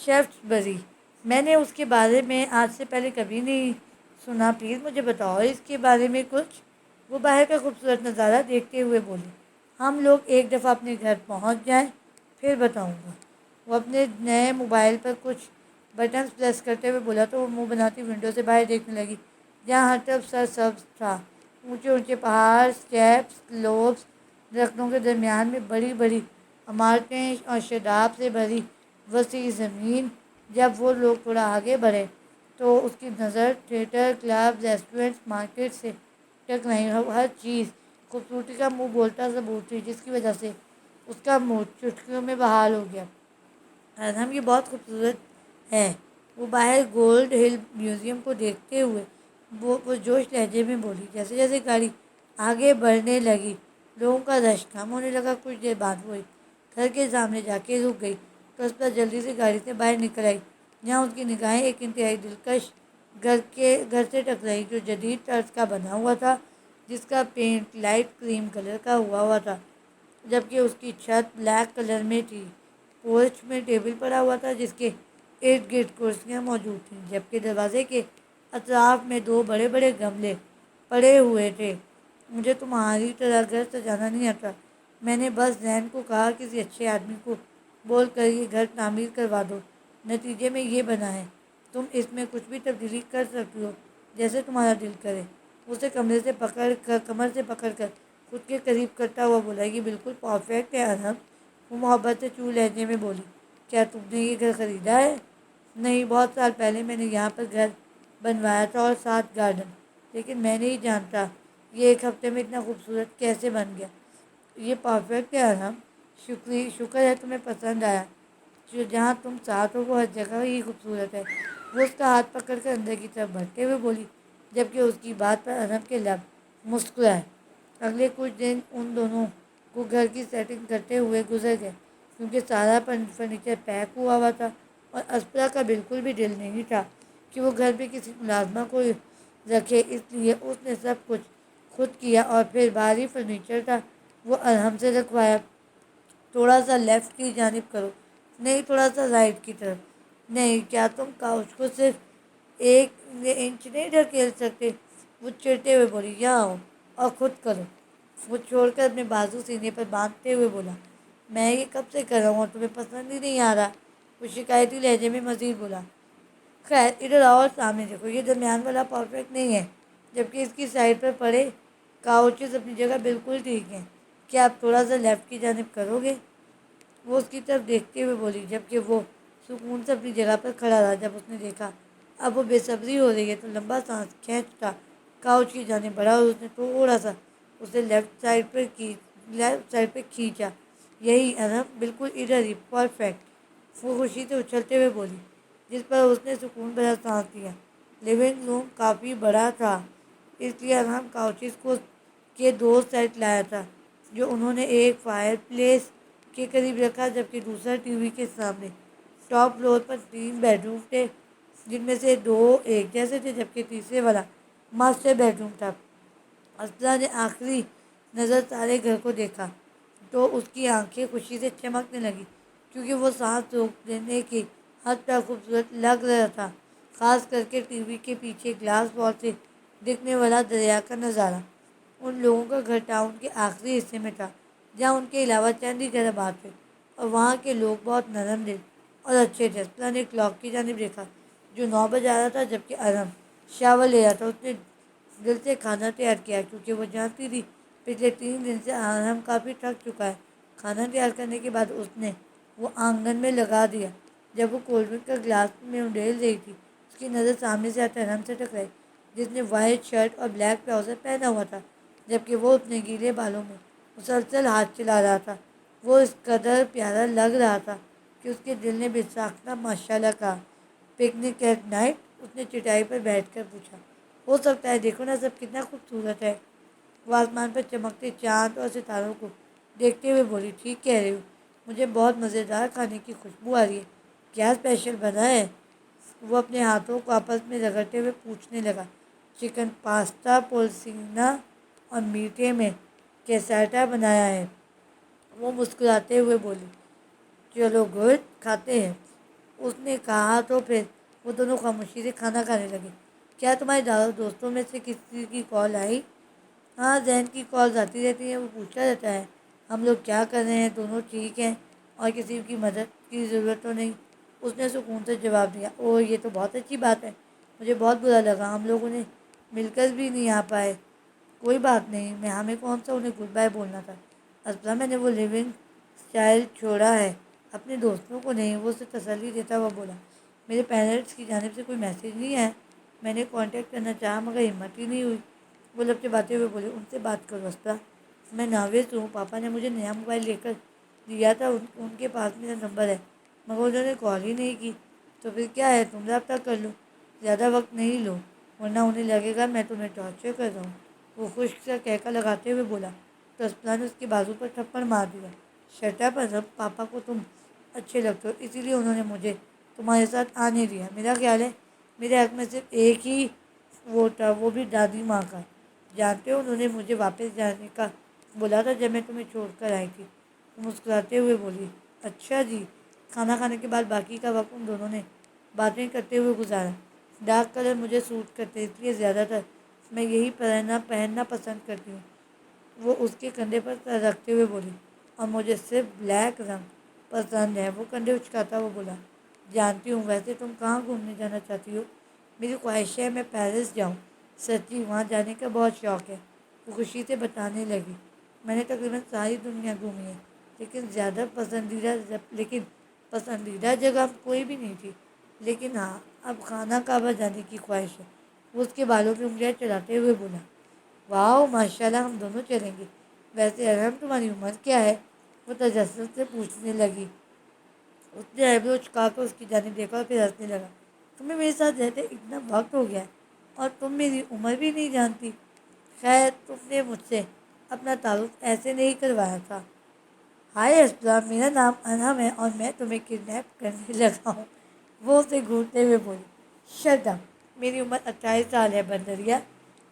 شیفٹسبری، میں نے اس کے بارے میں آج سے پہلے کبھی نہیں سنا، پلیز مجھے بتاؤ اس کے بارے میں کچھ۔ وہ باہر کا خوبصورت نظارہ دیکھتے ہوئے بولی، ہم لوگ ایک دفعہ اپنے گھر پہنچ جائیں پھر بتاؤں گا۔ وہ اپنے نئے موبائل پر کچھ بٹنز پریس کرتے ہوئے بولا تو وہ منہ بناتی ونڈو سے باہر دیکھنے لگی، جہاں ہر طرف سر سبز تھا، اونچے اونچے پہاڑ، اسٹیپس، لوبس، درختوں کے درمیان میں بڑی بڑی عمارتیں اور شاداب سے بھری وسیع زمین۔ جب وہ لوگ تھوڑا آگے بڑھے تو اس کی نظر تھیٹر، کلب، ریسٹورنٹس، مارکیٹ سے ٹکرائی۔ ہر چیز خوبصورتی کا منہ بولتا ثبوت تھی، جس کی وجہ سے اس کا موڈ چٹکیوں میں بحال ہو گیا۔ ارہم یہ بہت خوبصورت ہے، وہ باہر گولڈ ہل میوزیم کو دیکھتے ہوئے وہ جوش لہجے میں بولی۔ جیسے جیسے گاڑی آگے بڑھنے لگی لوگوں کا رش کم ہونے لگا۔ کچھ دیر بعد وہ ایک گھر کے سامنے جا کے رک گئی تو اس پر جلدی سے گاڑی سے باہر نکل آئی، جہاں اس کی نگاہیں ایک انتہائی دلکش گھر سے ٹکرائی جو جدید طرز کا بنا ہوا تھا، جس کا پینٹ لائٹ کریم کلر کا ہوا تھا، جبکہ اس کی چھت بلیک کلر میں تھی۔ پورچ میں ٹیبل پڑا ہوا تھا جس کے ارد گرد کرسیاں موجود تھیں، جبکہ دروازے کے اطراف میں دو بڑے بڑے گملے پڑے ہوئے تھے۔ مجھے تمہاری طرح گھر سجانا نہیں آتا، میں نے بس زین کو کہا کسی اچھے آدمی کو بول کر یہ گھر تعمیر کروا دو، نتیجے میں یہ بنا ہے، تم اس میں کچھ بھی تبدیلی کر سکتی ہو جیسے تمہارا دل کرے۔ اسے کمر سے پکڑ کر خود کے قریب کرتا ہوا بولا، یہ بالکل پرفیکٹ ہے ارہم۔ وہ محبت سے چو لہجے میں بولی، کیا تم نے یہ گھر خریدا ہے؟ نہیں، بہت سال پہلے میں نے یہاں پر گھر بنوایا تھا اور ساتھ گارڈن، لیکن میں نہیں جانتا یہ ایک ہفتے میں اتنا خوبصورت کیسے بن گیا۔ یہ پرفیکٹ ہے ارہم، شکر ہے تمہیں پسند آیا، جہاں تم ساتھ ہو وہ ہر جگہ ہی خوبصورت ہے۔ وہ اس کا ہاتھ پکڑ کر اندر کی طرف بڑھتے ہوئے بولی، جبکہ اس کی بات پر ارہم کے لب مسکرائے۔ اگلے کچھ دن ان دونوں کو گھر کی سیٹنگ کرتے ہوئے گزر گئے، کیونکہ سارا فرنیچر پیک ہوا تھا اور اسپرا کا بالکل بھی دل نہیں تھا کہ وہ گھر میں کسی ملازمہ کو رکھے، اس لیے اس نے سب کچھ خود کیا اور پھر بھاری فرنیچر تھا وہ ارہم سے رکھوایا۔ تھوڑا سا لیفٹ کی جانب کرو، نہیں تھوڑا سا رائٹ کی طرف، نہیں کیا تم کاؤچ کو صرف 1 انچ نہیں ڈھکیل سکتے؟ وہ چڑھتے ہوئے بولی، یہاں آؤ اور خود کرو۔ وہ چھوڑ کر اپنے بازو سینے پر باندھتے ہوئے بولا، میں یہ کب سے کر رہا ہوں اور تمہیں پسند ہی نہیں آ رہا۔ وہ شکایتی لہجے میں مزید بولا، خیر ادھر آؤ اور سامنے دیکھو، یہ درمیان والا پرفیکٹ نہیں ہے، جبکہ اس کی سائڈ پر پڑے کاؤچز اپنی جگہ بالکل ٹھیک ہیں، کیا آپ تھوڑا سا لیفٹ کی جانب کرو گے؟ وہ اس کی طرف دیکھتے ہوئے بولی، جبکہ وہ سکون سے اپنی جگہ پر کھڑا رہا۔ جب اس نے دیکھا اب وہ بے صبری ہو رہی ہے تو لمبا سانس کھینچتا کاؤچ کی جانب بڑھا اور اس نے تھوڑا سا اسے لیفٹ سائڈ پہ کھینچا۔ یہی ارہم، بالکل ادھر ہی، پرفیکٹ۔ وہ خوشی سے اچھلتے ہوئے بولی، جس پر اس نے سکون بھرا سانس لیا۔ لیونگ روم کافی بڑا تھا، اس لیے ارہم کاؤچز کو کے 2 سیٹ لایا تھا، جو انہوں نے ایک فائر پلیس کے قریب رکھا، جبکہ دوسرا ٹی وی کے سامنے۔ ٹاپ فلور پر 3 بیڈروم تھے، جن میں سے 2 ایک جیسے تھے، جبکہ تیسرے والا ماسٹر بیڈروم تھا۔ اسرا نے آخری نظر سارے گھر کو دیکھا تو اس کی آنکھیں خوشی سے چمکنے لگیں، کیونکہ وہ سانس روک دینے کی حد تک خوبصورت لگ رہا تھا، خاص کر کے ٹی وی کے پیچھے گلاس وال سے دکھنے والا دریا کا نظارہ۔ ان لوگوں کا گھر ٹاؤن کے آخری حصے میں تھا، جہاں ان کے علاوہ چند ہی گھر آباد تھے، اور وہاں کے لوگ بہت نرم دل اور اچھے تھے۔ اسرا نے کلاک کی جانب دیکھا جو 9 بجا رہا تھا، جبکہ ارہم شاور لے رہا تھا۔ اس نے دل سے کھانا تیار کیا کیونکہ وہ جانتی تھی پچھلے 3 دن سے ارہم کافی تھک چکا ہے۔ کھانا تیار کرنے کے بعد اس نے وہ آنگن میں لگا دیا۔ جب وہ کولڈ ڈرنک کا گلاس میں انڈیل رہی تھی، اس کی نظر سامنے سے آتے ارہم سے ٹکرائی، جس نے وائٹ شرٹ اور بلیک ٹراؤزر پہنا ہوا تھا، جبکہ وہ اپنے گیلے بالوں میں مسلسل ہاتھ چلا رہا تھا۔ وہ اس قدر پیارا لگ رہا تھا کہ اس کے دل نے بے ساختہ ماشاءاللہ کہا۔ پکنک ایٹ نائٹ، اس نے چٹائی پر بیٹھ کر پوچھا، ہو سکتا ہے؟ دیکھو نا سب کتنا خوبصورت ہے۔ وہ آسمان پر چمکتے چاند اور ستاروں کو دیکھتے ہوئے بولی، ٹھیک کہہ رہی ہو، مجھے بہت مزیدار کھانے کی خوشبو آ رہی ہے، کیا اسپیشل بنا ہے؟ وہ اپنے ہاتھوں کو آپس میں رگڑتے ہوئے پوچھنے لگا، چکن پاستا پولسینا اور میٹھے میں کیساٹا بنایا ہے۔ وہ مسکراتے ہوئے بولی، چلو گڈ، کھاتے ہیں۔ اس نے کہا تو پھر وہ دونوں خاموشی سے کھانا کھانے لگے۔ کیا تمہارے دوستوں میں سے کسی کی کال آئی؟ ہاں، ذہن کی کالز آتی رہتی ہیں، وہ پوچھتا رہتا ہے ہم لوگ کیا کر رہے ہیں، دونوں ٹھیک ہیں اور کسی کی مدد کی ضرورت تو نہیں۔ اس نے سکون سے جواب دیا، اوہ یہ تو بہت اچھی بات ہے، مجھے بہت برا لگا ہم لوگوں نے مل کر بھی نہیں آ پائے۔ کوئی بات نہیں، میں ہمیں کون سا انہیں گڈ بائی بولنا تھا۔ اصلا میں نے وہ لیونگ اسٹائل چھوڑا ہے، اپنے دوستوں کو نہیں۔ وہ اسے تسلی دیتا ہوا بولا، میرے پیرنٹس کی جانب سے کوئی میسیج نہیں ہے، میں نے کانٹیکٹ کرنا چاہا مگر ہمت ہی نہیں ہوئی۔ وہ لب چباتے ہوئے بولے، ان سے بات کرو اسپرا، میں ناویز ہوں، پاپا نے مجھے نیا موبائل لے کر دیا تھا، ان کے پاس میرا نمبر ہے مگر انہوں نے کال ہی نہیں کی۔ تو پھر کیا ہے، تم رابطہ کر لو، زیادہ وقت نہیں لو ورنہ انہیں لگے گا میں تمہیں ٹارچر کر رہا ہوں۔ وہ خشک سا کہکا لگاتے ہوئے بولا تو اسپرا نے اس کے بازو پر تھپڑ مار دیا۔ شٹ اپ ارہم، پاپا کو تم اچھے لگتے ہو اسی لیے انہوں نے مجھے تمہارے ساتھ آنے دیا۔ میرا خیال ہے میرے حق میں صرف ایک ہی وہ تھا، وہ بھی دادی ماں کا۔ جانتے ہو انہوں نے مجھے واپس جانے کا بولا تھا جب میں تمہیں چھوڑ کر آئی تھی۔ وہ مسکراتے ہوئے بولی، اچھا جی۔ کھانا کھانے کے بعد باقی کا وقت ان دونوں نے باتیں کرتے ہوئے گزارا۔ ڈارک کلر مجھے سوٹ کرتے اس لیے زیادہ تر میں یہی پہننا پسند کرتی ہوں، وہ اس کے کندھے پر سر رکھتے ہوئے بولی، اور مجھے صرف بلیک رنگ پسند ہے۔ وہ کندھے اچکاتا ہوا بولا، جانتی ہوں، ویسے تم کہاں گھومنے جانا چاہتی ہو؟ میری خواہش ہے میں پیرس جاؤں، سچی وہاں جانے کا بہت شوق ہے۔ وہ خوشی سے بتانے لگی، میں نے تقریباً ساری دنیا گھومی ہے لیکن پسندیدہ جگہ کوئی بھی نہیں تھی، لیکن ہاں اب خانہ کعبہ جانے کی خواہش ہے۔ وہ اس کے بالوں کی انگلیاں چلاتے ہوئے بولا، واؤ ماشاء اللہ، ہم دونوں چلیں گے۔ ویسے ارحم تمہاری عمر کیا ہے؟ وہ تجسس سے پوچھنے لگی۔ اس نے ایبرو چکا کر اس کی جانب دیکھا اور پھر ہنسنے لگا، تمہیں میرے ساتھ رہتے اتنا وقت ہو گیا ہے اور تم میری عمر بھی نہیں جانتی۔ خیر تم نے مجھ سے اپنا تعارف ایسے نہیں کروایا تھا۔ ہائے اسپرا، میرا نام ارحم ہے اور میں تمہیں کڈنیپ کرنے لگا ہوں۔ وہ اسے گھورتے ہوئے بولی، شٹ اپ، میری عمر 28 سال ہے بندریا۔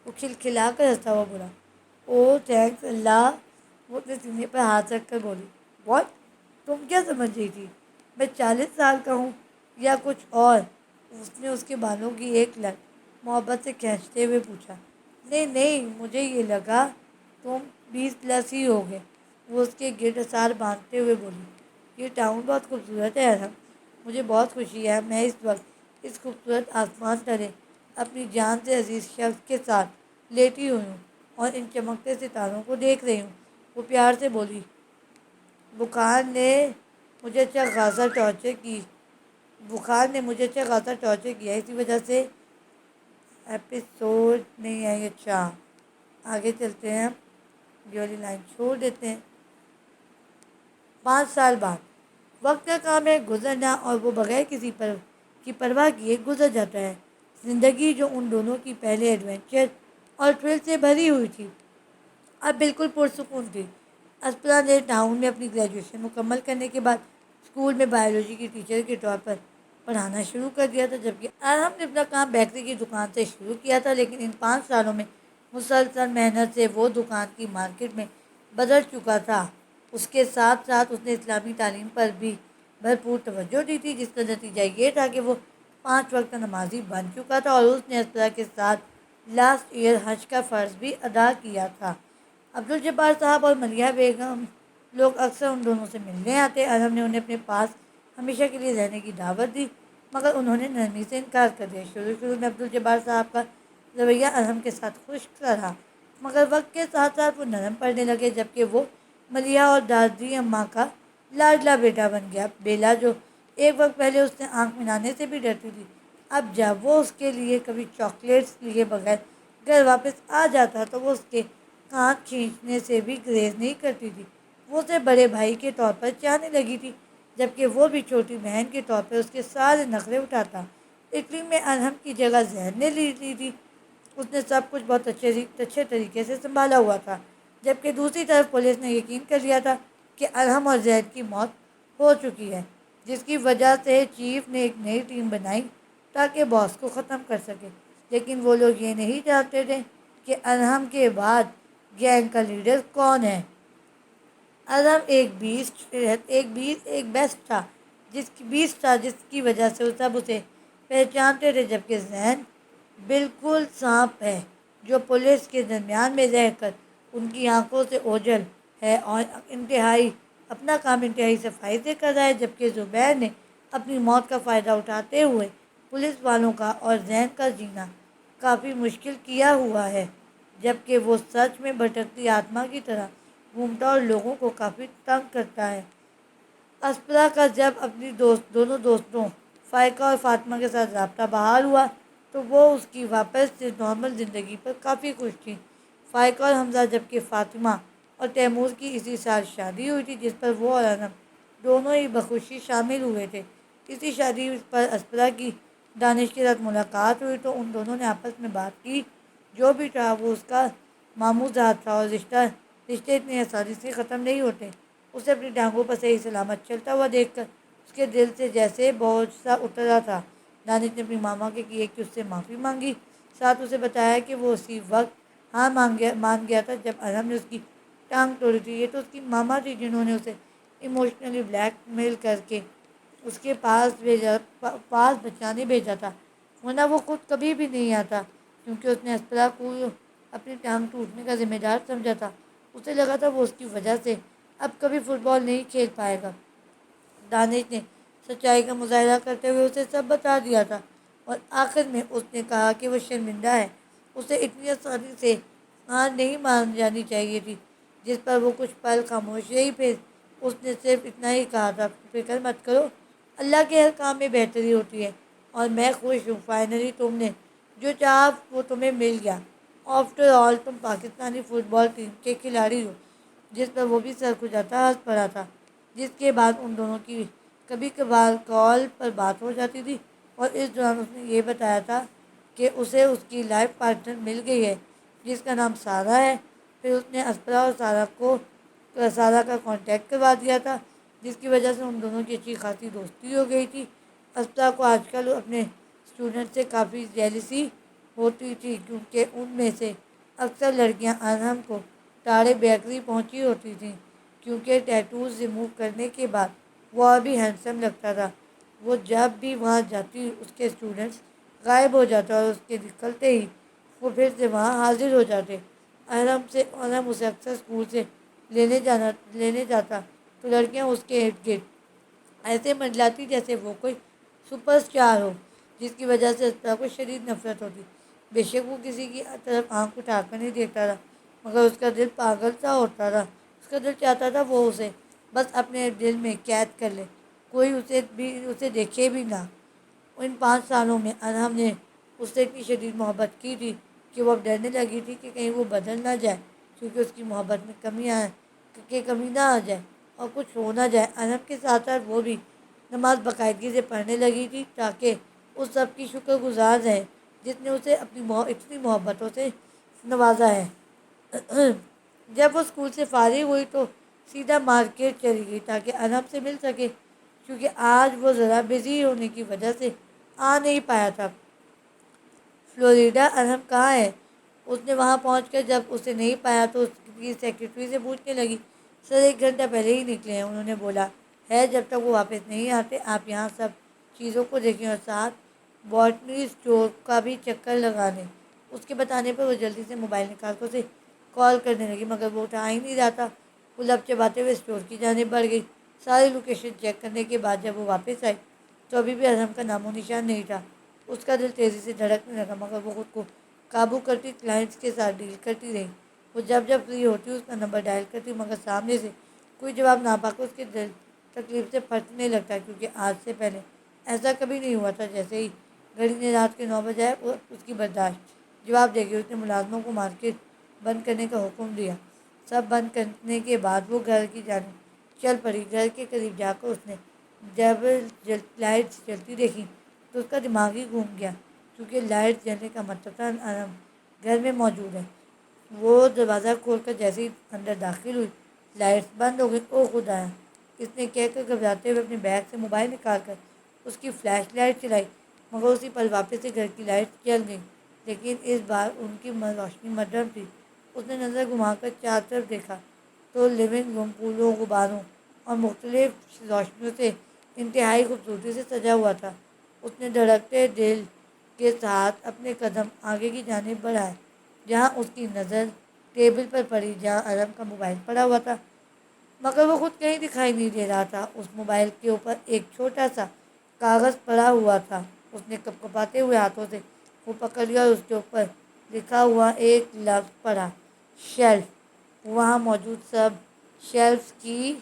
وہ کھلکھلا کر ہنستا ہوا بولا، اوہ تھینکس اللہ۔ وہ اپنے سینے پر ہاتھ رکھ کر بولی، واٹ، تم کیا سمجھ رہی تھی، میں 40 سال کا ہوں یا کچھ اور؟ اس نے اس کے بالوں کی ایک لٹ محبت سے کھینچتے ہوئے پوچھا، نہیں نہیں، مجھے یہ لگا تم 20 پلس ہی ہوگے۔ وہ اس کے گرد اثار باندھتے ہوئے بولی، یہ ٹاؤن بہت خوبصورت ہے ارحم، مجھے بہت خوشی ہے میں اس وقت اس خوبصورت آسمان تلے اپنی جان سے عزیز شخص کے ساتھ لیٹی ہوئی ہوں اور ان چمکتے ستاروں کو دیکھ رہی ہوں۔ وہ پیار سے بولی، بخار نے مجھے اچھا خاصا ٹارچر کیا، اسی وجہ سے ایپیسوڈ نہیں آئی۔ اچھا آگے چلتے ہیں، یہ والی لائن چھوڑ دیتے ہیں۔ 5 سال بعد، وقت کا کام ہے گزرنا اور وہ بغیر کسی کی پرواہ کیے گزر جاتا ہے۔ زندگی جو ان دونوں کی پہلے ایڈونچر اور تھرل سے بھری ہوئی تھی اب بالکل پرسکون تھی۔ اسپرا نے ٹاؤن میں اپنی گریجویشن مکمل کرنے کے بعد اسکول میں بایولوجی کی ٹیچر کے طور پر پڑھانا شروع کر دیا تھا، جبکہ ارحم نے اپنا کام بیکری کی دکان سے شروع کیا تھا، لیکن ان 5 سالوں میں مسلسل محنت سے وہ دکان کی مارکیٹ میں بدل چکا تھا۔ اس کے ساتھ ساتھ اس نے اسلامی تعلیم پر بھی بھرپور توجہ دی تھی، جس کا نتیجہ یہ تھا کہ وہ 5 وقت نمازی بن چکا تھا اور اس نے اسپرا کے ساتھ لاسٹ ایئر حج کا فرض بھی ادا کیا تھا۔ عبدالجبار صاحب اور ملیحہ بیگم لوگ اکثر ان دونوں سے ملنے آتے۔ ارحم نے انہیں اپنے پاس ہمیشہ کے لیے رہنے کی دعوت دی مگر انہوں نے نرمی سے انکار کر دیا۔ شروع میں عبدالجبار صاحب کا رویہ ارحم کے ساتھ خشک سا رہا مگر وقت کے ساتھ ساتھ وہ نرم پڑنے لگے، جبکہ وہ ملیحہ اور دادی اماں کا لاڈلا بیٹا بن گیا۔ بیلا، جو ایک وقت پہلے اس سے آنکھ ملانے سے بھی ڈرتی تھی، اب جب وہ اس کے لیے کبھی چاکلیٹس لیے بغیر گھر واپس آ جاتا تو وہ اس کے کان کھینچنے سے بھی گریز نہیں کرتی تھی۔ وہ اسے بڑے بھائی کے طور پر چاہنے لگی تھی، جبکہ وہ بھی چھوٹی بہن کے طور پر اس کے سارے نخرے اٹھاتا۔ اٹلی میں ارحم کی جگہ زہر نے لی تھی۔ اس نے سب کچھ بہت اچھے طریقے سے سنبھالا ہوا تھا، جبکہ دوسری طرف پولیس نے یقین کر لیا تھا کہ ارحم اور زہر کی موت ہو چکی ہے، جس کی وجہ سے چیف نے ایک نئی ٹیم بنائی تاکہ باس کو ختم کر سکے۔ لیکن وہ لوگ یہ نہیں جانتے تھے کہ ارحم کے بعد گینگ کا لیڈر کون ہے۔ ارحم ایک بیسٹ تھا جس کی 20 سال جس کی وجہ سے سب اسے پہچانتے تھے، جبکہ ذہن بالکل سانپ ہے جو پولیس کے درمیان میں رہ کر ان کی آنکھوں سے اوجھل ہے اور اپنا کام انتہائی صفائی سے کر رہا ہے، جبکہ زبیر نے اپنی موت کا فائدہ اٹھاتے ہوئے پولیس والوں کا اور ذہن کا جینا کافی مشکل کیا ہوا ہے، جبکہ وہ سچ میں بھٹکتی آتما کی طرح گھومتا اور لوگوں کو کافی تنگ کرتا ہے۔ اسپرا کا جب اپنی دونوں دوستوں فائقہ اور فاطمہ کے ساتھ رابطہ بحال ہوا تو وہ اس کی واپس سے نارمل زندگی پر کافی خوش تھی۔ فائقہ اور حمزہ، جبکہ فاطمہ اور تیمور کی اسی سال شادی ہوئی تھی، جس پر وہ اور انم دونوں ہی بخوشی شامل ہوئے تھے۔ اسی شادی پر اسپرا کی دانش کے ساتھ ملاقات ہوئی تو ان دونوں نے آپس میں بات کی۔ جو بھی تھا وہ اس کا معمول ذات تھا اور رشتے اتنی آسانی سے ختم نہیں ہوتے۔ اسے اپنی ٹانگوں پر صحیح سلامت چلتا ہوا دیکھ کر اس کے دل سے جیسے بوجھ سا اترا تھا۔ دانش نے اپنی ماما کے کیے کی اس سے معافی مانگی، ساتھ اسے بتایا کہ وہ اسی وقت ہاں مان گیا تھا جب انم نے اس کی ٹانگ توڑی تھی۔ یہ تو اس کی ماما تھی جنہوں نے اسے ایموشنلی بلیک میل کر کے اس کے پاس بچانے بھیجا تھا، ورنہ وہ خود کبھی بھی نہیں آتا، کیونکہ اس نے اسپرا کو اپنی ٹانگ ٹوٹنے کا ذمہ دار سمجھا تھا۔ اسے لگا تھا وہ اس کی وجہ سے اب کبھی فٹ بال نہیں کھیل پائے گا۔ دانش نے سچائی کا مظاہرہ کرتے ہوئے اسے سب بتا دیا تھا اور آخر میں اس نے کہا کہ وہ شرمندہ ہے، اسے اتنی آسانی سے ہار نہیں مان جانی چاہیے تھی، جس پر وہ کچھ پل خاموش رہی۔ پھر اس نے صرف اتنا ہی کہا تھا، فکر مت کرو، اللہ کے ہر کام میں بہتری ہوتی ہے اور میں خوش ہوں، فائنلی تم نے جو چاہا وہ تمہیں مل گیا۔ آفٹر آل تم پاکستانی فٹ بال ٹیم کے کھلاڑی ہو، جس پر وہ بھی سر کھجاتا ہنس پڑا تھا۔ جس کے بعد ان دونوں کی کبھی کبھار کال پر بات ہو جاتی تھی اور اس دوران اس نے یہ بتایا تھا کہ اسے اس کی لائف پارٹنر مل گئی ہے جس کا نام سارہ ہے۔ پھر اس نے اسپرا اور سارہ کا کانٹیکٹ کروا دیا تھا، جس کی وجہ سے ان دونوں کی اچھی خاصی دوستی ہو گئی تھی۔ اسپرا کو آج کل اپنے اسٹوڈنٹ سے کافی جیلسی ہوتی تھی، کیونکہ ان میں سے اکثر لڑکیاں ارحم کو تاڑے بیکری پہنچی ہوتی تھیں، کیونکہ ٹیٹوز ریموو کرنے کے بعد وہ اور بھی ہینڈسم لگتا تھا۔ وہ جب بھی وہاں جاتی اس کے اسٹوڈنٹس غائب ہو جاتے اور اس کے نکلتے ہی وہ پھر سے وہاں حاضر ہو جاتے۔ ارحم اسے اکثر اسکول سے لینے جاتا تو لڑکیاں اس کے ارد گرد ایسے منڈلاتی جیسے وہ کوئی سپر اسٹار ہو، جس کی وجہ سے اسپرا کو شدید نفرت ہوتی۔ بے شک وہ کسی کی طرف آنکھ اٹھا کر نہیں دیکھتا تھا، مگر اس کا دل پاگل سا ہوتا تھا۔ اس کا دل چاہتا تھا وہ اسے بس اپنے دل میں قید کر لے، کوئی اسے دیکھے بھی نہ۔ ان 5 سالوں میں ارحم نے اس سے اتنی شدید محبت کی تھی کہ وہ اب ڈرنے لگی تھی کہ کہیں وہ بدل نہ جائے، کیونکہ اس کی محبت میں کمی نہ آ جائے اور کچھ ہو نہ جائے۔ ارحم کے ساتھ ساتھ وہ بھی نماز باقاعدگی سے پڑھنے لگی تھی تاکہ اس سب کی شکر گزار رہے جس نے اسے اپنی اتنی محبتوں سے نوازا ہے۔ جب وہ اسکول سے فارغ ہوئی تو سیدھا مارکیٹ چلی گئی تاکہ ارحم سے مل سکے، کیونکہ آج وہ ذرا بزی ہونے کی وجہ سے آ نہیں پایا تھا۔ فلوریڈا، ارحم کہاں ہے؟ اس نے وہاں پہنچ کر جب اسے نہیں پایا تو اس کی سیکرٹری سے پوچھنے لگی۔ سر 1 گھنٹہ پہلے ہی نکلے ہیں، انہوں نے بولا ہے جب تک وہ واپس نہیں آتے آپ یہاں سب چیزوں کو دیکھیں اور ساتھ باٹنی اسٹور کا بھی چکر لگا لیں۔ اس کے بتانے پر وہ جلدی سے موبائل نکال کر اسے کال کرنے لگی، مگر وہ اٹھا ہی نہیں رہا تھا۔ وہ لب چباتے ہوئے اسٹور کی جانب بڑھ گئی۔ ساری لوکیشن چیک کرنے کے بعد جب وہ واپس آئی تو ابھی بھی ارحم کا نام و نشان نہیں تھا۔ اس کا دل تیزی سے دھڑکنے لگا، مگر وہ خود کو قابو کرتی کلائنٹس کے ساتھ ڈیل کرتی رہی۔ وہ جب فری ہوتی اس کا نمبر ڈائل کرتی، مگر سامنے سے کوئی جواب نہ پا کر اس کے دل تکلیف سے پھٹنے لگتا، کیونکہ آج سے پہلے ایسا کبھی نہیں ہوا تھا۔ جیسے ہی گھڑی نے رات کے 9 بجائے اس کی برداشت جواب دے گی، اس نے ملازموں کو مارکیٹ بند کرنے کا حکم دیا۔ سب بند کرنے کے بعد وہ گھر کی جانب چل پڑی۔ گھر کے قریب جا کر اس نے جب لائٹس جلتی دیکھی تو اس کا دماغ ہی گھوم گیا، کیونکہ لائٹ جلنے کا مطلب تھا ارحم گھر میں موجود ہے۔ وہ دروازہ کھول کر جیسے ہی اندر داخل ہوئی لائٹس بند ہو گئی۔ او خدایا، اس نے کہہ کر گھبراتے ہوئے اپنے بیگ سے موبائل نکال کر اس کی فلیش لائٹ چلائی، مگر اسی پل واپس سے گھر کی لائٹ جل گئی، لیکن اس بار ان کی روشنی مدھم تھی۔ اس نے نظر گھما کر چاروں طرف دیکھا تو لیونگ روم پھولوں، غباروں اور مختلف روشنیوں سے انتہائی خوبصورتی سے سجا ہوا تھا۔ اس نے دھڑکتے دل کے ساتھ اپنے قدم آگے کی جانب بڑھائے، جہاں اس کی نظر ٹیبل پر پڑی جہاں ارم کا موبائل پڑا ہوا تھا، مگر وہ خود کہیں دکھائی نہیں دے رہا تھا۔ اس موبائل کے اوپر ایک چھوٹا سا کاغذ پڑا ہوا تھا۔ اس نے کپ کپاتے ہوئے ہاتھوں سے وہ پکڑ لیا اور اس کے اوپر لکھا ہوا ایک لفظ پڑھا، شیلف۔ وہاں موجود سب شیلفز کی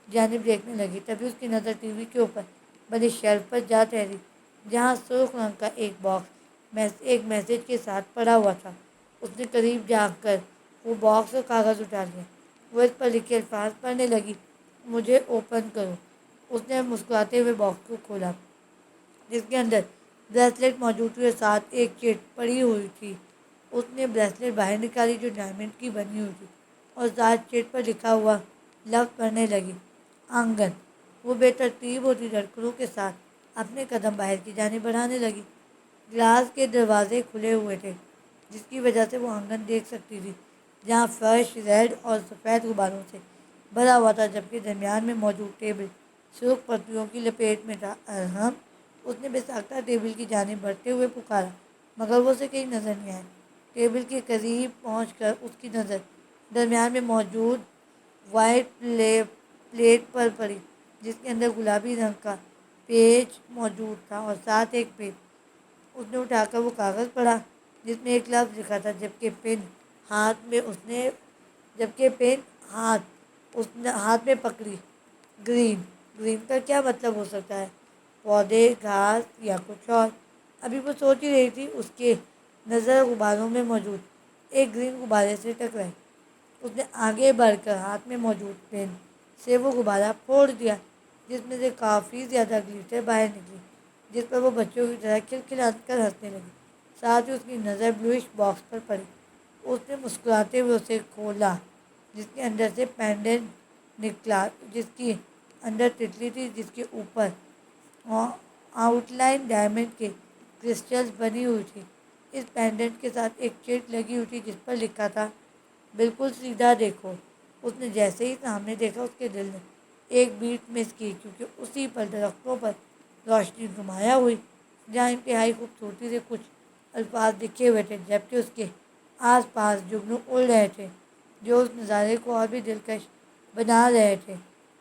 جانب دیکھنے لگی، تبھی اس کی نظر ٹی وی کے اوپر بنی شیلف پر جا ٹھہری، جہاں سرخ رنگ کا ایک باکس ایک میسج کے ساتھ پڑا ہوا تھا۔ اس نے قریب جا کر وہ باکس اور کاغذ اٹھا لیا۔ وہ اس پر لکھے الفاظ پڑھنے لگی، مجھے اوپن کرو۔ اس نے مسکراتے ہوئے باکس کو کھولا، جس کے اندر بریسلٹ موجود تھی اور ساتھ ایک چٹ پڑی ہوئی تھی۔ اس نے بریسلٹ باہر نکالی جو ڈائمنڈ کی بنی ہوئی تھی اور ساتھ چٹ پر لکھا ہوا لفظ پڑھنے لگی، آنگن۔ وہ بے ترتیب ہوتی دھڑکنوں کے ساتھ اپنے قدم باہر کی جانب بڑھانے لگی۔ گلاس کے دروازے کھلے ہوئے تھے، جس کی وجہ سے وہ آنگن دیکھ سکتی تھی، جہاں فرش ریڈ اور سفید غباروں سے بھرا ہوا تھا، جبکہ درمیان میں موجود ٹیبل سرخ پتیوں کی لپیٹ میں تھا۔ ارحم! اس نے بے ساختہ ٹیبل کی جانب بڑھتے ہوئے پکارا، مگر وہ اسے کہیں نظر نہیں آیا۔ ٹیبل کے قریب پہنچ کر اس کی نظر درمیان میں موجود وائٹ پلیٹ پر پڑی، جس کے اندر گلابی رنگ کا پیج موجود تھا اور ساتھ ایک پین۔ اس نے اٹھا کر وہ کاغذ پڑھا، جس میں ایک لفظ لکھا تھا، جبکہ پین ہاتھ میں پکڑی، گرین۔ گرین کا کیا مطلب ہو سکتا ہے؟ پودے، گھاس یا کچھ اور؟ ابھی وہ سوچ ہی رہی تھی، اس کے نظر غباروں میں موجود ایک گرین غبارے سے ٹکرائی۔ اس نے آگے بڑھ کر ہاتھ میں موجود پین سے وہ غبارہ پھوڑ دیا، جس میں سے کافی زیادہ گلیٹر باہر نکلی، جس پر وہ بچوں کی طرح کھلکھلا کر ہنسنے لگی۔ ساتھ ہی اس کی نظر بلوئش باکس پر پڑی۔ اس نے مسکراتے ہوئے اسے کھولا، جس کے اندر سے پینڈنٹ نکلا، جس کی اندر تتلی تھی، جس کے اوپر آؤٹ لائن ڈائمنڈ کے کرسٹلز بنی ہوئی تھی۔ اس پینڈنٹ کے ساتھ ایک چٹ لگی ہوئی تھی، جس پر لکھا تھا، بالکل سیدھا دیکھو۔ اس نے جیسے ہی سامنے دیکھا، اس کے دل نے ایک بیٹ مس کی، کیونکہ اسی پر درختوں پر روشنی نمایاں ہوئی، جہاں انتہائی خوبصورتی سے کچھ الفاظ لکھے ہوئے تھے، جبکہ اس کے آس پاس جگنو اڑ رہے تھے، جو اس نظارے کو اور بھی دلکش بنا رہے تھے۔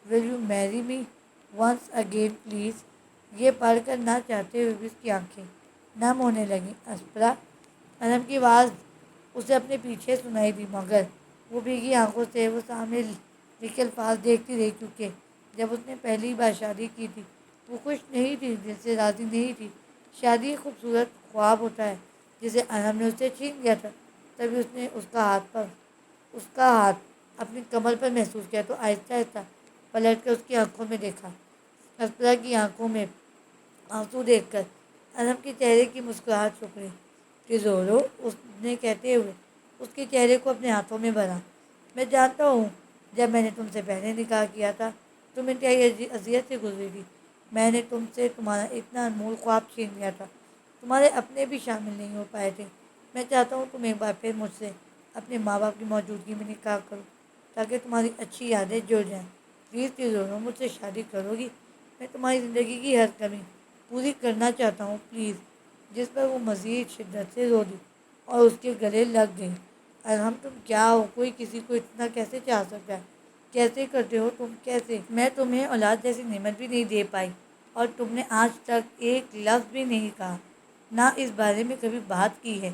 ول یو میری می ونس اگین پلیز؟ یہ پڑھ کر نہ چاہتے ہوئے بھی اس کی آنکھیں نم ہونے لگیں۔ اسپرا! ارم کی آواز اسے اپنے پیچھے سنائی دی، مگر وہ بھیگی آنکھوں سے وہ سامنے لکھے الفاظ دیکھتی رہی، کیونکہ جب اس نے پہلی بار شادی کی تھی، وہ خوش نہیں تھی، دل سے راضی نہیں تھی۔ شادی ایک خوبصورت خواب ہوتا ہے، جسے ارم نے اس سے چھین لیا تھا۔ تبھی اس نے اس کا ہاتھ اپنی کمر پر محسوس کیا تو آہستہ آہستہ پلٹ کر اس کی آنکھوں میں دیکھا۔ اسپرا کی آنکھوں میں آنسو دیکھ کر ارم کے چہرے کی مسکراہٹ چھپ گئی۔ ٹیزورو! اس نے کہتے ہوئے اس کے چہرے کو اپنے ہاتھوں میں بھرا، میں جانتا ہوں، جب میں نے تم سے پہلے نکاح کیا تھا، تم انتہائی اذیت سے گزری تھی۔ میں نے تم سے تمہارا اتنا انمول خواب چھین لیا تھا، تمہارے اپنے بھی شامل نہیں ہو پائے تھے۔ میں چاہتا ہوں تم ایک بار پھر مجھ سے اپنے ماں باپ کی موجودگی میں نکاح کرو، تاکہ تمہاری اچھی یادیں جڑ جائیں۔ پلیز ٹیزورو، مجھ سے شادی کرو گی؟ میں تمہاری زندگی کی ہر کمی پوری کرنا چاہتا ہوں، پلیز۔ جس پر وہ مزید شدت سے رو دی اور اس کے گلے لگ گئی۔ ارحم، تم کیا ہو؟ کوئی کسی کو اتنا کیسے چاہ سکتا ہے؟ کیسے کرتے ہو تم؟ کیسے؟ میں تمہیں اولاد جیسی نعمت بھی نہیں دے پائی، اور تم نے آج تک ایک لفظ بھی نہیں کہا، نہ اس بارے میں کبھی بات کی ہے۔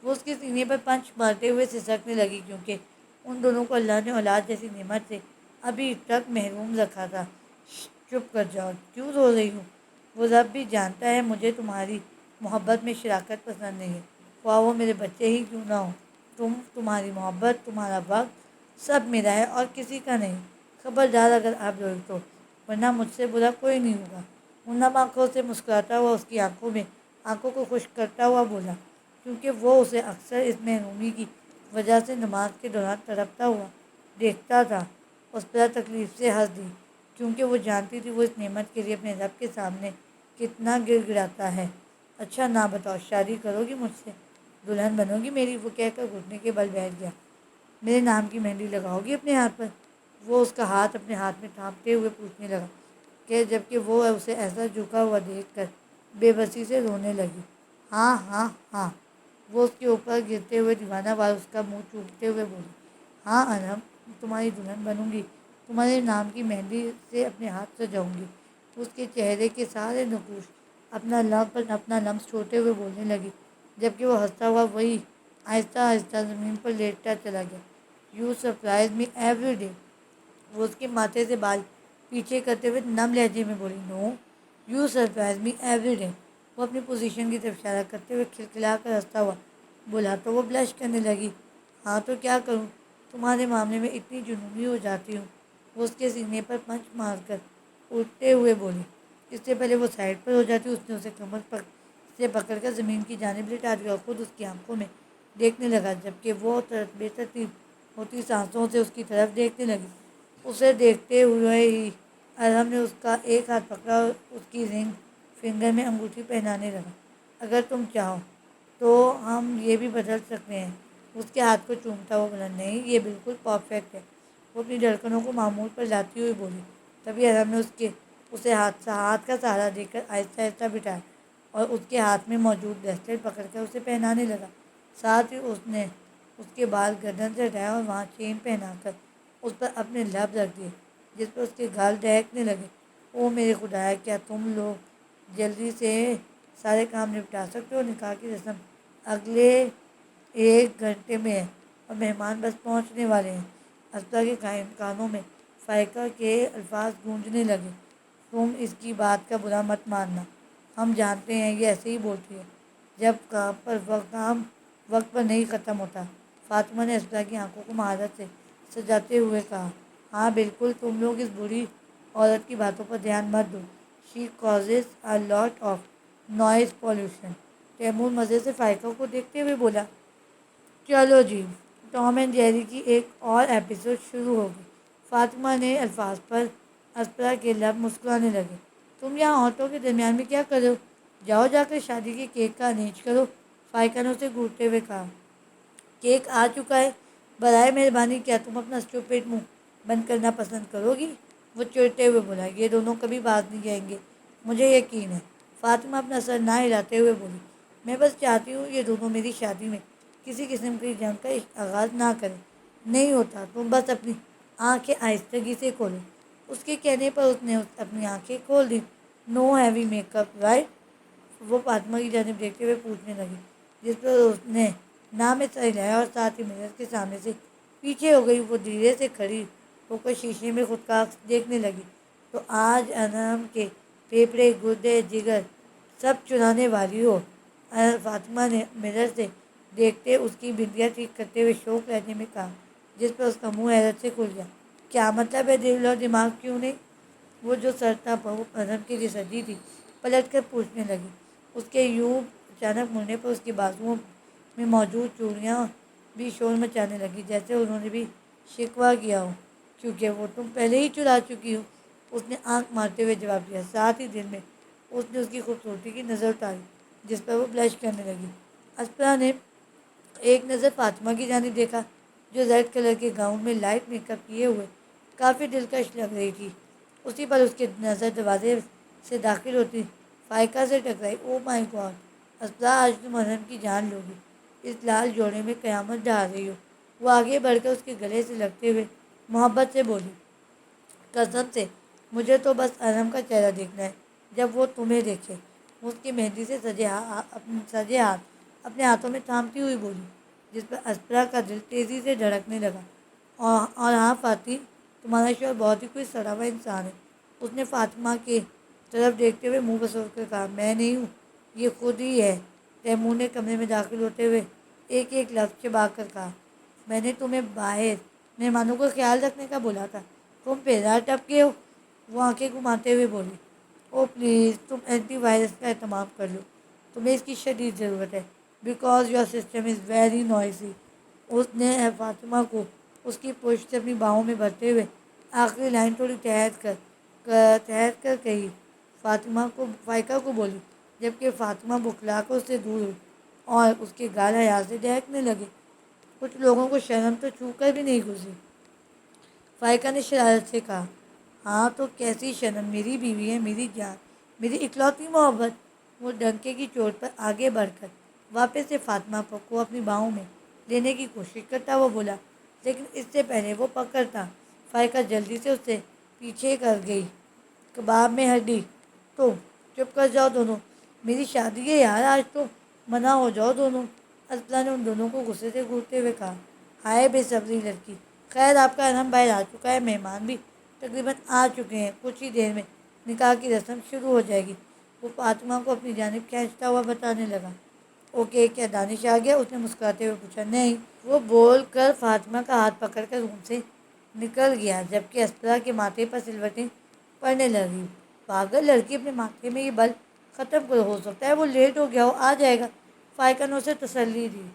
وہ اس کے سینے پر پنچ مارتے ہوئے سسکنے لگی، کیونکہ ان دونوں کو اللہ نے اولاد جیسی نعمت سے ابھی تک محروم رکھا تھا۔ چپ کر جاؤ، کیوں رو رہی ہو؟ وہ رب بھی جانتا ہے مجھے تمہاری محبت میں شراکت پسند نہیں ہے، خواہ وہ میرے بچے ہی کیوں نہ ہوں۔ تمہاری محبت، تمہارا وقت، سب میرا ہے اور کسی کا نہیں۔ خبردار اگر آپ روئی تو، ورنہ مجھ سے برا کوئی نہیں ہوگا۔ وہ نم آنکھوں سے مسکراتا ہوا اس کی آنکھوں کو خشک کرتا ہوا بولا، کیونکہ وہ اسے اکثر اس محرومی کی وجہ سے نماز کے دوران تڑپتا ہوا دیکھتا تھا۔ اسپرا تکلیف سے ہنس دی، کیونکہ وہ جانتی تھی وہ اس نعمت کے لیے اپنے رب کے سامنے کتنا گر گڑاتا ہے۔ اچھا نہ بتاؤ، شادی کرو گی مجھ سے؟ دلہن بنو گی میری؟ وہ کہہ کر گھٹنے کے بل بیٹھ گیا۔ میرے نام کی مہندی لگاؤ گی اپنے ہاتھ پر؟ وہ اس کا ہاتھ اپنے ہاتھ میں تھامتے ہوئے پوچھنے لگا۔ کہ جبکہ وہ اسے ایسا جھکا ہوا دیکھ کر بے بسی سے رونے لگی۔ ہاں ہاں ہاں، وہ اس کے اوپر گرتے ہوئے دیوانہ وار اس کا منہ چومتے ہوئے بولی۔ ہاں ارم، تمہاری دلہن بنوں گی، تمہارے نام کی مہندی سے اپنے ہاتھ سجاؤں گی۔ اس کے چہرے کے سارے نقوش اپنا لمس چھوڑتے ہوئے بولنے لگی، جبکہ وہ ہنستا ہوا وہی آہستہ آہستہ زمین پر لیٹتا چلا گیا۔ You surprise me every day, وہ اس کے ماتھے سے بال پیچھے کرتے ہوئے نم لہجے میں بولی۔ No, you surprise me every day, وہ اپنی پوزیشن کی طرف اشارہ کرتے ہوئے کھلکھلا کر ہنستا ہوا بولا تو وہ بلش کرنے لگی۔ ہاں تو کیا کروں، تمہارے معاملے میں اتنی جنونی ہو جاتی ہوں، وہ اس کے سینے پر پنچ مار کر اٹھتے ہوئے بولی۔ اس سے پہلے وہ سائڈ پر ہو جاتی، اس نے اسے کمر سے پکڑ کر زمین کی جانب لٹا دیا اور خود اس کی آنکھوں میں دیکھنے لگا، جبکہ وہ بے ترتیب ہوتی سانسوں سے اس کی طرف دیکھنے لگی۔ اسے دیکھتے ہوئے ہی ارم نے اس کا ایک ہاتھ پکڑا اور اس کی رنگ فنگر میں انگوٹھی پہنانے لگا۔ اگر تم چاہو تو ہم یہ بھی بدل سکتے ہیں، اس کے ہاتھ کو چومتا ہوا بولا۔ نہیں، یہ بالکل پرفیکٹ ہے، وہ اپنی دھڑکنوں کو معمول پر لاتی ہوئی بولی۔ تبھی ارم نے اسے ہاتھ کا سہارا دے کر آہستہ آہستہ بٹھایا اور اس کے ہاتھ میں موجود بریسلیٹ پکڑ کر اسے پہنانے لگا۔ ساتھ ہی اس نے اس کے بال گردن سے ہٹائے اور وہاں چین پہنا کر اس پر اپنے لب رکھ دیے، جس پر اس کے گال دہکنے لگے۔ او میرے خدایا، کیا تم لوگ جلدی سے سارے کام نپٹا سکتے ہو؟ نکاح کی رسم اگلے 1 گھنٹے میں ہے اور مہمان بس پہنچنے والے ہیں۔ اسپرا کے کانوں میں فائقہ کے الفاظ گونجنے لگے۔ تم اس کی بات کا برا مت ماننا، ہم جانتے ہیں یہ ایسے ہی بولتی ہے، جب کام وقت پر نہیں ختم ہوتا۔ فاطمہ نے اسپرا کی آنکھوں کو مہارت سے سجاتے ہوئے کہا۔ ہاں بالکل، تم لوگ اس بری عورت کی باتوں پر دھیان مت دو، she causes a lot of noise pollution. Taimur مزے سے فائقہ کو دیکھتے ہوئے بولا۔ چلو جی، ٹام اینڈ جیری کی ایک اور ایپیسوڈ شروع ہوگی۔ فاطمہ نے الفاظ پر اسپرا کے لب مسکرانے لگے۔ تم یہاں عورتوں کے درمیان میں کیا کر رہے ہو؟ جاؤ جا کر شادی کے کیک کا ارینج کرو، فائقہ نے اسے گھورتے ہوئے کہا۔ کیک آ چکا ہے، برائے مہربانی کیا تم اپنا اسٹوپڈ منہ بند کرنا پسند کرو گی؟ وہ چڑھتے ہوئے بولا۔ یہ دونوں کبھی باز نہیں جائیں گے، مجھے یقین ہے، فاطمہ اپنا سر نہ ہلاتے ہوئے بولی۔ میں بس چاہتی ہوں یہ دونوں میری شادی میں کسی قسم کی جنگ کا آغاز نہ کریں۔ نہیں ہوتا، تم بس اپنی آنکھیں آہستگی سے کھولو۔ اس کے کہنے پر اس نے اپنی آنکھیں کھول دیں۔ نو ہیوی میک اپ رائٹ؟ وہ فاطمہ کی جانب دیکھتے ہوئے پوچھنے لگی، جس پر اس نے نہ میں سر ہلایا اور ساتھ ہی مرر کے سامنے سے پیچھے ہو گئی۔ وہ دھیرے سے کھڑی ہو کر شیشے میں خود کا عکس دیکھنے لگی۔ تو آج ارم کے پھیپھڑے، گردے، جگر سب چرانے والی ہو، فاطمہ نے مرر سے دیکھتے اس کی بندیاں ٹھیک کرتے ہوئے شوق لہجے میں کہا، جس پر اس کا منہ حیرت سے کھل گیا۔ کیا مطلب ہے دل اور دماغ کیوں نہیں؟ وہ جو سر تھا وہ ارم کے لیے سجی تھی، پلٹ کر پوچھنے لگی۔ اس کے یوں اچانک مڑنے پر اس کے بازوؤں میں موجود چوڑیاں بھی شور مچانے لگی، جیسے انہوں نے بھی شکوہ کیا ہو، کیونکہ وہ تم پہلے ہی چرا چکی ہو، اس نے آنکھ مارتے ہوئے جواب دیا۔ ساتھ ہی دل میں اس نے اس کی خوبصورتی کی نظر اتاری، جس پر وہ بلش کرنے لگی۔ اسپرا نے ایک نظر فاطمہ کی جانب دیکھا، جو ریڈ کلر کے گاؤن میں لائٹ میک اپ کیے ہوئے کافی دلکش لگ رہی تھی۔ اسی پر اس کی نظر دروازے سے داخل ہوتی فائقہ سے ٹکرائی۔ او مائی گاڈ، اسپرا، آج تم ارم کی جان لو گی، اس لال جوڑے میں قیامت ڈھا رہی ہو۔ وہ آگے بڑھ کر اس کے گلے سے لگتے ہوئے محبت سے بولی۔ قسم سے، مجھے تو بس ارم کا چہرہ دیکھنا ہے جب وہ تمہیں دیکھے، وہ اس کی مہندی سے سجے ہاتھ اپنے ہاتھوں میں تھامتی ہوئی بولی، جس پر اسپرا کا دل تیزی سے دھڑکنے لگا۔ اور ہاں فاطی، تمہارا شوہر بہت ہی کوئی سڑا ہوا انسان ہے، اس نے فاطمہ کی طرف دیکھتے ہوئے منہ بسور کر کہا۔ میں نہیں ہوں، یہ خود ہی ہے، تیمور نے کمرے میں داخل ہوتے ہوئے ایک ایک لفظ چبا کر کہا۔ میں نے تمہیں باہر مہمانوں کا خیال رکھنے کا بولا تھا، تم پیزار ٹپکے ہو، وہ آنکھیں گھماتے ہوئے بولی۔ او پلیز، تم اینٹی وائرس کا اہتمام کر لو، تمہیں اس کی شدید ضرورت ہے، because your system is very noisy. اس نے فاطمہ کو اس کی پشت سے اپنی باہوں میں بھرتے ہوئے آخری لائن تھوڑی ٹھہر کر کہی۔ فائقہ کو بولی، جبکہ فاطمہ بکھلا کر اس سے دور ہوئی اور اس کے گال حیا سے دہکنے لگے۔ کچھ لوگوں کو شرم تو چھو کر بھی نہیں گزری۔ فائقہ نے شرارت سے کہا۔ ہاں تو کیسی شرم، میری بیوی ہے، میری جان، میری اکلوتی محبت۔ وہ ڈنکے کی چوٹ پر آگے بڑھ کر واپس سے فاطمہ کو اپنی باہوں میں لینے کی کوشش کرتا وہ بولا، لیکن اس سے پہلے وہ پکڑتا فائقہ جلدی سے اسے پیچھے کر گئی۔ کباب میں ہڈی، تو چپ کر جاؤ دونوں، میری شادی ہے یار آج، تو منع ہو جاؤ دونوں۔ اسپنا نے ان دونوں کو غصے سے گھورتے ہوئے کہا، ہائے بے صبری لڑکی، خیر آپ کا ارحم باہر آ چکا ہے، مہمان بھی تقریباً آ چکے ہیں، کچھ ہی دیر میں نکاح کی رسم شروع ہو جائے گی۔ وہ فاطمہ کو اپنی جانب کھینچتا ہوا بتانے لگا۔ اوکے، کیا دانش آ گیا؟ اس نے مسکراتے ہوئے پوچھا۔ نہیں، وہ بول کر فاطمہ کا ہاتھ پکڑ کر روم سے نکل گیا، جبکہ اسپرا کے ماتھے پر سلوٹیں پڑنے لگی۔ پاگل لڑکی، اپنے ماتھے میں یہ بل ختم کرو، ہو سکتا ہے وہ لیٹ ہو گیا ہو، آ جائے گا۔ فائقہ نے اسے تسلی دی۔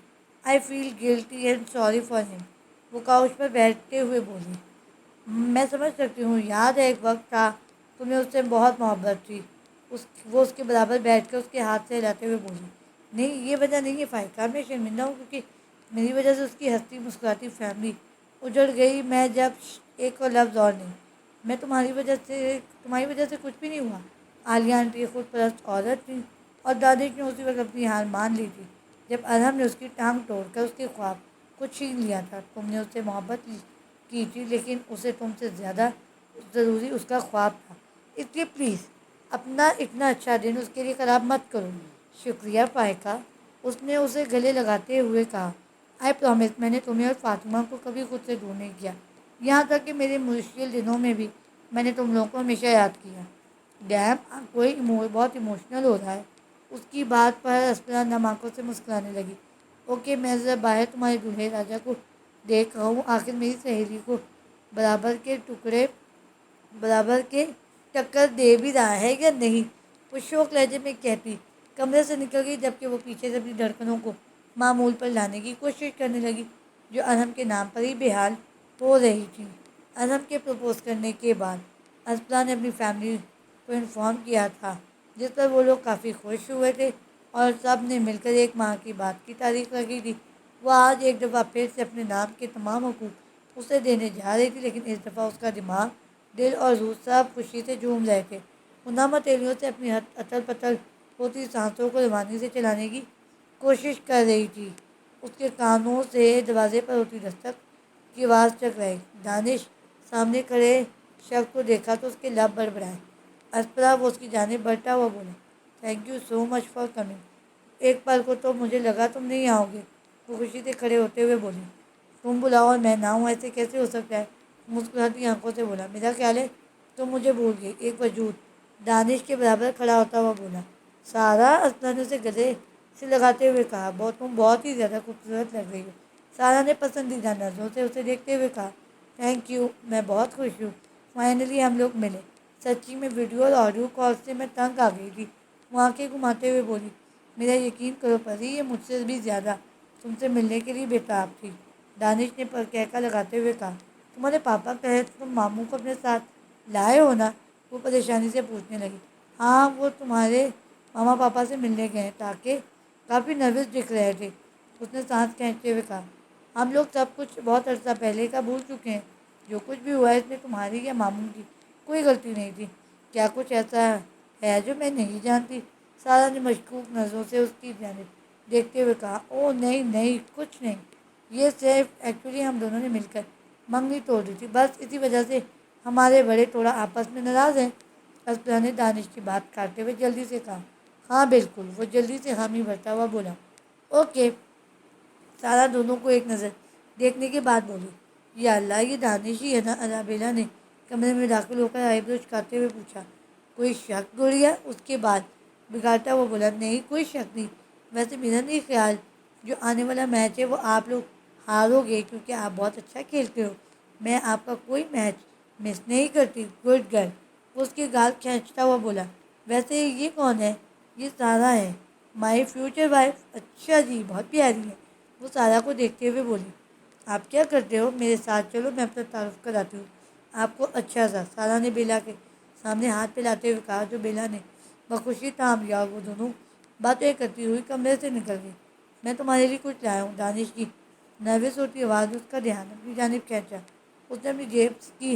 آئی فیل گلٹی اینڈ سوری فار ہم، وہ کاؤچ پر بیٹھتے ہوئے بولی۔ میں سمجھ سکتی ہوں، یاد ہے ایک وقت تھا تمہیں اس سے بہت محبت تھی۔ وہ اس کے برابر بیٹھ کر اس کے ہاتھ سے ہلاتے ہوئے بولی۔ نہیں، یہ وجہ نہیں ہے فائقہ، میں شرمندہ ہوں کیونکہ میری وجہ سے اس کی ہنستی مسکراتی فیملی اجڑ گئی۔ میں جب ایک اور لفظ اور نہیں، میں تمہاری وجہ سے کچھ بھی نہیں ہوا۔ عالیہ آنٹی خود پرست عورت تھی اور دانش نے اسی وقت اپنی ہار مان لی تھی جب ارحم نے اس کی ٹانگ توڑ کر اس کے خواب کو چھین لیا تھا۔ تم نے اس سے محبت کی تھی، لیکن اسے تم سے زیادہ ضروری اس کا خواب تھا، اس لیے پلیز اپنا اتنا اچھا دن اس کے لیے خراب مت کرو۔ شکریہ فائقہ، اس نے اسے گلے لگاتے ہوئے کہا۔ آئی پرومس، میں نے تمہیں اور فاطمہ کو کبھی خود سے دور نہیں کیا، یہاں تک کہ میرے مشکل دنوں میں بھی میں نے تم لوگوں کو ہمیشہ یاد کیا۔ ڈیم، کوئی بہت ایموشنل ہو رہا ہے۔ اس کی بات پر اسپنا نم آنکھوں سے مسکرانے لگی۔ اوکے، میں ذرا باہر تمہارے دولہے راجا کو دیکھ رہا ہوں، آخر میری سہیلی کو برابر کے ٹکر دے بھی رہا ہے یا نہیں، وہ شوق لہجے میں کہتی کمرے سے نکل گئی، جبکہ وہ پیچھے سے اپنی دھڑکنوں کو معمول پر لانے کی کوشش کرنے لگی، جو ارحم کے نام پر ہی بے حال ہو رہی تھی۔ ارحم کے پرپوز کرنے کے بعد اسپنا نے اپنی فیملی کو انفارم کیا تھا، جس پر وہ لوگ کافی خوش ہوئے تھے اور سب نے مل کر ایک ماہ کی بات کی تاریخ رکھی تھی۔ وہ آج ایک دفعہ پھر سے اپنے نام کے تمام حقوق اسے دینے جا رہی تھی، لیکن اس دفعہ اس کا دماغ، دل اور روح سب خوشی سے جھوم رہے تھے۔ وہ نم ہتھیلیوں سے اپنی اتل پتل ہوتی سانسوں کو روانی سے چلانے کی کوشش کر رہی تھی۔ اس کے کانوں سے دروازے پر ہوتی دستک کی آواز ٹکرائی۔ دانش سامنے کھڑے شخص کو دیکھا تو اس کے لب بڑبڑائے۔ اسپرا، وہ اس کی جانب بڑھتا ہوا بولا، thank you so much for coming. ایک پل کو تو مجھے لگا تم نہیں آؤ گے، وہ خوشی سے کھڑے ہوتے ہوئے بولی۔ تم بلاؤ اور میں نہ ہوں، ایسے کیسے ہو سکتا ہے؟ مسکراتی آنکھوں سے بولا۔ میرا خیال ہے تم مجھے بھول گئی، ایک وجود دانش کے برابر کھڑا ہوتا ہوا بولا۔ سارا، اسپنا نے اسے گلے سے لگاتے ہوئے کہا، تم بہت ہی زیادہ خوبصورت لگ رہی ہو۔ سارا نے پسندیدہ نظروں سے اسے دیکھتے ہوئے کہا، تھینک یو، میں بہت خوش ہوں، فائنلی ہم لوگ ملے۔ سچی میں ویڈیو اور آڈیو کال سے میں تنگ آ گئی تھی، وہ آنکھیں گھماتے ہوئے بولی۔ میرا یقین کرو پری، یہ مجھ سے بھی زیادہ تم سے ملنے کے لیے بےتاب تھی۔ دانش نے پر کہکا لگاتے ہوئے کہا، تمہارے پاپا کہے تو تم ماموں کو اپنے ساتھ لائے ہو نا؟ وہ پریشانی سے پوچھنے لگی۔ ہاں، وہ تمہارے ماما پاپا سے ملنے گئے، تاکہ کافی نروس دکھ رہے تھے، اس نے سانس کھینچتے ہوئے کہا۔ ہم لوگ سب کچھ بہت عرصہ پہلے کا بھول چکے ہیں، جو کچھ بھی ہوا ہے اس میں تمہاری یا ماموں کی کوئی غلطی نہیں تھی۔ کیا کچھ ایسا ہے جو میں نہیں جانتی؟ سارا نے مشکوک نظروں سے اس کی جانب دیکھتے ہوئے کہا۔ اوہ نہیں نہیں، کچھ نہیں، یہ صرف ایکچولی ہم دونوں نے مل کر منگنی توڑ دی تھی، بس اسی وجہ سے ہمارے بڑے تھوڑا آپس میں ناراض ہیں۔ اسپنا نے دانش کی بات کاٹتے ہوئے جلدی سے کہا۔ ہاں بالکل، وہ جلدی سے حامی بھرتا ہوا بولا۔ اوکے، سارا دونوں کو ایک نظر دیکھنے کے بعد بولی۔ یا اللہ، یہ دانش ہی ہے نا؟ ارابیلا نے کمرے میں داخل ہو کر آئی برو چکاتے ہوئے پوچھا۔ کوئی شک گڑیا؟ اس کے بعد بگاڑتا ہوا بولا، نہیں کوئی شک نہیں، ویسے میرا نہیں خیال جو آنے والا میچ ہے وہ آپ لوگ ہارو گے، کیونکہ آپ بہت اچھا کھیلتے ہو، میں آپ کا کوئی میچ مس نہیں کرتی۔ گڈ گرل، وہ اس کے گال کھینچتا ہوا بولا۔ ویسے یہ کون ہے؟ یہ سارا ہے، مائی فیوچر وائف۔ اچھا جی، بہت پیاری ہے، وہ سارا کو دیکھتے ہوئے بولی۔ آپ کیا کرتے ہو؟ میرے ساتھ چلو، میں اپنا تعارف کراتی ہوں آپ کو۔ اچھا سا، سارا نے بیلا کے سامنے ہاتھ پھیلاتے ہوئے کہا، جو بیلا نے بخوشی تھام لیا، اور وہ دونوں باتیں کرتی ہوئی کمرے سے نکل گئی۔ میں تمہارے لیے کچھ لایا ہوں۔ دانش کی نروس ہوتی آواز نے اس کا دھیان اپنی جانب کھینچا۔ اس نے اپنی جیب کی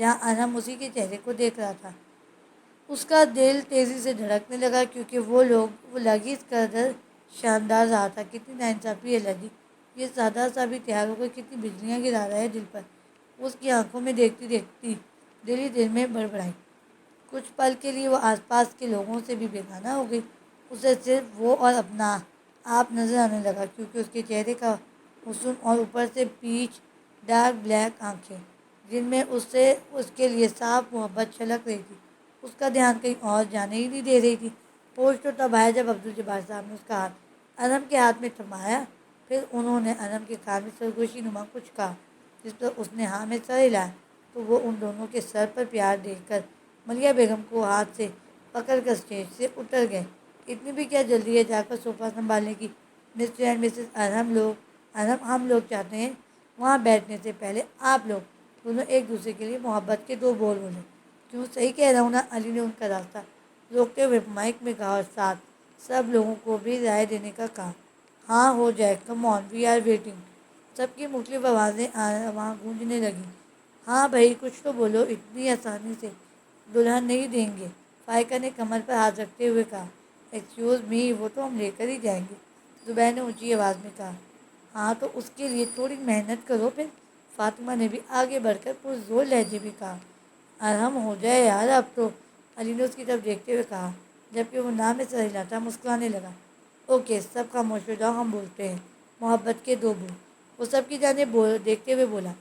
جہاں ارحم اسی کے چہرے کو دیکھ رہا تھا۔ اس کا دل تیزی سے دھڑکنے لگا کیونکہ وہ لگی اس قدر شاندار رہا تھا۔ کتنی ناانصافی ہے لگی، یہ سادہ سا بھی تیار ہو کر کتنی بجلیاں گرا رہا ہے دل پر۔ اس کی آنکھوں میں دیکھتی دیکھتی دل ہی دل میں بڑبڑائی۔ کچھ پل کے لیے وہ آس پاس کے لوگوں سے بھی بےگانہ ہو گئی۔ اسے صرف وہ اور اپنا آپ نظر آنے لگا کیونکہ اس کے چہرے کا حسن اور اوپر سے پیچ ڈارک بلیک آنکھیں جن میں اس کے لیے صاف محبت چھلک رہی تھی، اس کا دھیان کہیں اور جانے ہی نہیں دے رہی تھی۔ ہوش تو تب آیا جب عبدالجبار صاحب نے اس کا ہاتھ ارحم کے ہاتھ میں تھمایا۔ پھر انہوں نے ارحم کے کان میں سرگوشی نما کچھ کہا جس پر اس نے ہاں میں سر ہلایا تو وہ ان دونوں کے سر پر پیار دیکھ کر ملیحہ بیگم کو ہاتھ سے پکڑ کر اسٹیج سے اتر گئے۔ اتنی بھی کیا جلدی ہے جا کر صوفہ سنبھالنے کی؟ مسٹر اینڈ مسز ارحم ہم لوگ چاہتے ہیں وہاں بیٹھنے سے پہلے آپ لوگ دونوں ایک دوسرے کے لیے محبت کے دو بول بولیں۔ کیوں، صحیح کہہ رہا ہوں نا؟ علی نے ان کا راستہ روکتے ہوئے مائک میں کہا اور ساتھ سب لوگوں کو بھی رائے دینے کا کہا۔ ہاں ہو جائے، کم آن وی آر ویٹنگ۔ سب کی مختلف آوازیں وہاں گونجنے لگیں۔ ہاں بھائی کچھ تو بولو، اتنی آسانی سے دلہن نہیں دیں گے، فائقہ نے کمر پر ہاتھ رکھتے ہوئے کہا۔ ایکسکیوز می، وہ تو ہم لے کر ہی جائیں گے، زبیر نے اونچی آواز میں کہا۔ ہاں تو اس کے لیے تھوڑی محنت کرو پھر، فاطمہ نے بھی آگے بڑھ کر پرزور لہجے میں کہا۔ ارحم ہو جائے یار اب تو، علی نے اس کی طرف دیکھتے ہوئے کہا جبکہ وہ نہ میں سر ہلاتا مسکرانے لگا۔ اوکے سب خاموش ہو جاؤ، ہم بولتے ہیں محبت کے دو بول۔ وہ سب کی جانب دیکھتے ہوئے بولا۔